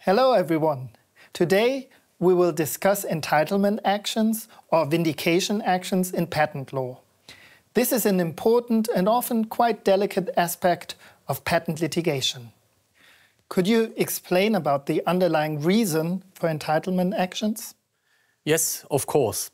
Hello everyone. Today we will discuss entitlement actions or vindication actions in patent law. This is an important and often quite delicate aspect of patent litigation. Could you explain about the underlying reason for entitlement actions? Yes, of course.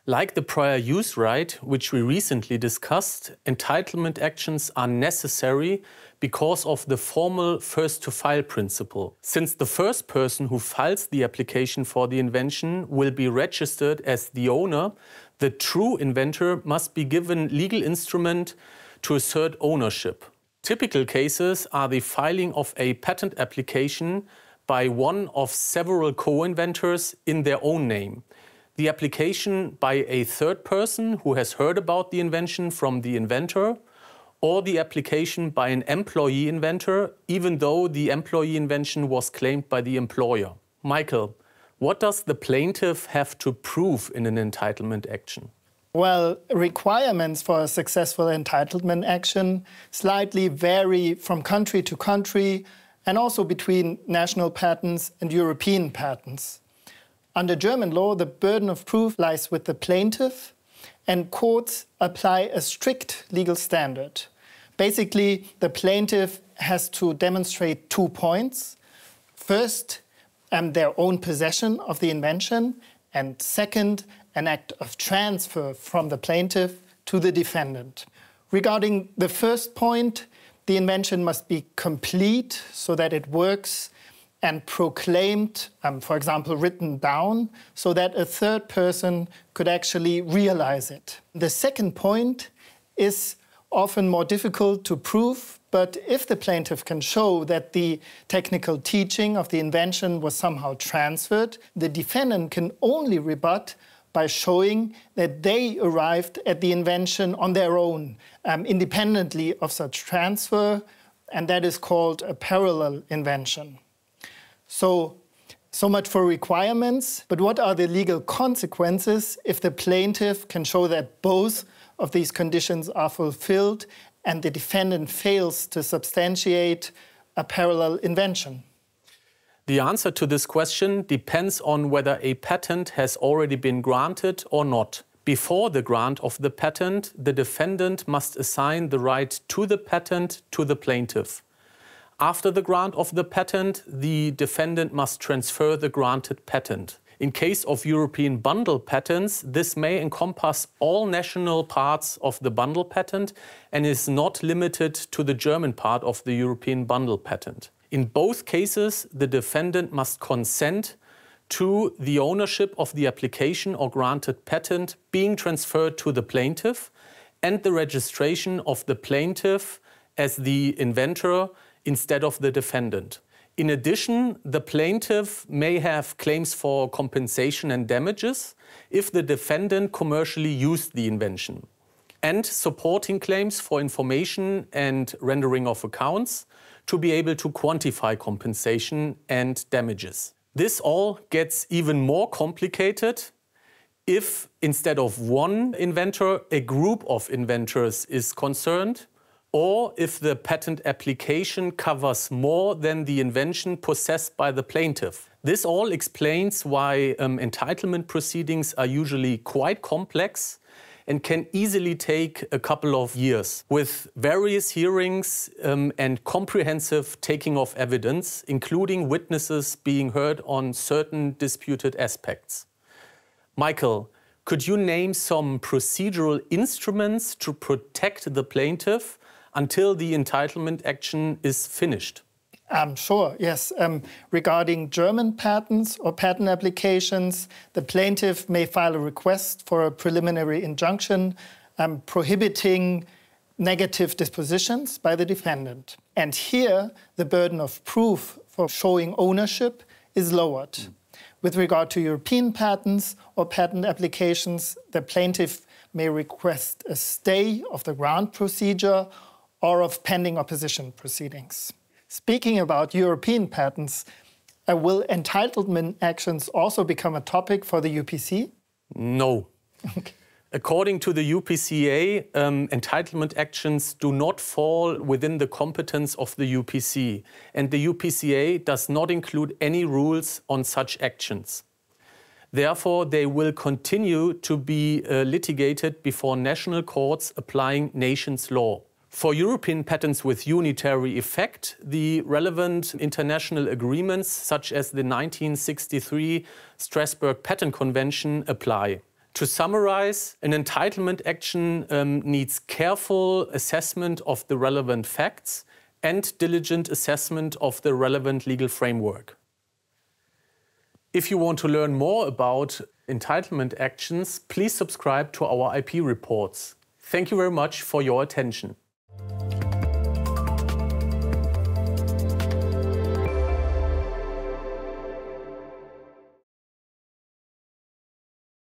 Like the prior use right, which we recently discussed, entitlement actions are necessary because of the formal first-to-file principle. Since the first person who files the application for the invention will be registered as the owner, the true inventor must be given legal instrument to assert ownership. Typical cases are the filing of a patent application by one of several co-inventors in their own name, the application by a third person who has heard about the invention from the inventor, or the application by an employee inventor, even though the employee invention was claimed by the employer. Michael, what does the plaintiff have to prove in an entitlement action? Well, requirements for a successful entitlement action slightly vary from country to country and also between national patents and European patents. Under German law, the burden of proof lies with the plaintiff, and courts apply a strict legal standard. Basically, the plaintiff has to demonstrate 2 points. First, their own possession of the invention, and second, an act of transfer from the plaintiff to the defendant. Regarding the first point, the invention must be complete so that it works, and proclaimed, for example, written down, so that a third person could actually realize it. The second point is often more difficult to prove, but if the plaintiff can show that the technical teaching of the invention was somehow transferred, the defendant can only rebut by showing that they arrived at the invention on their own, independently of such transfer, and that is called a parallel invention. So much for requirements, but what are the legal consequences if the plaintiff can show that both of these conditions are fulfilled and the defendant fails to substantiate a parallel invention? The answer to this question depends on whether a patent has already been granted or not. Before the grant of the patent, the defendant must assign the right to the patent to the plaintiff. After the grant of the patent, the defendant must transfer the granted patent. In case of European bundle patents, this may encompass all national parts of the bundle patent and is not limited to the German part of the European bundle patent. In both cases, the defendant must consent to the ownership of the application or granted patent being transferred to the plaintiff and the registration of the plaintiff as the inventor instead of the defendant. In addition, the plaintiff may have claims for compensation and damages if the defendant commercially used the invention, and supporting claims for information and rendering of accounts to be able to quantify compensation and damages. This all gets even more complicated if, instead of one inventor, a group of inventors is concerned, or if the patent application covers more than the invention possessed by the plaintiff. This all explains why entitlement proceedings are usually quite complex and can easily take a couple of years, with various hearings and comprehensive taking of evidence, including witnesses being heard on certain disputed aspects. Michael, could you name some procedural instruments to protect the plaintiff until the entitlement action is finished? Sure, yes. Regarding German patents or patent applications, the plaintiff may file a request for a preliminary injunction prohibiting negative dispositions by the defendant. And here, the burden of proof for showing ownership is lowered. With regard to European patents or patent applications, the plaintiff may request a stay of the grant procedure or of pending opposition proceedings. Speaking about European patents, will entitlement actions also become a topic for the UPC? No. Okay. According to the UPCA, entitlement actions do not fall within the competence of the UPC, and the UPCA does not include any rules on such actions. Therefore, they will continue to be litigated before national courts applying nations' law. For European patents with unitary effect, the relevant international agreements, such as the 1963 Strasbourg Patent Convention, apply. To summarize, an entitlement action needs careful assessment of the relevant facts and diligent assessment of the relevant legal framework. If you want to learn more about entitlement actions, please subscribe to our IP reports. Thank you very much for your attention.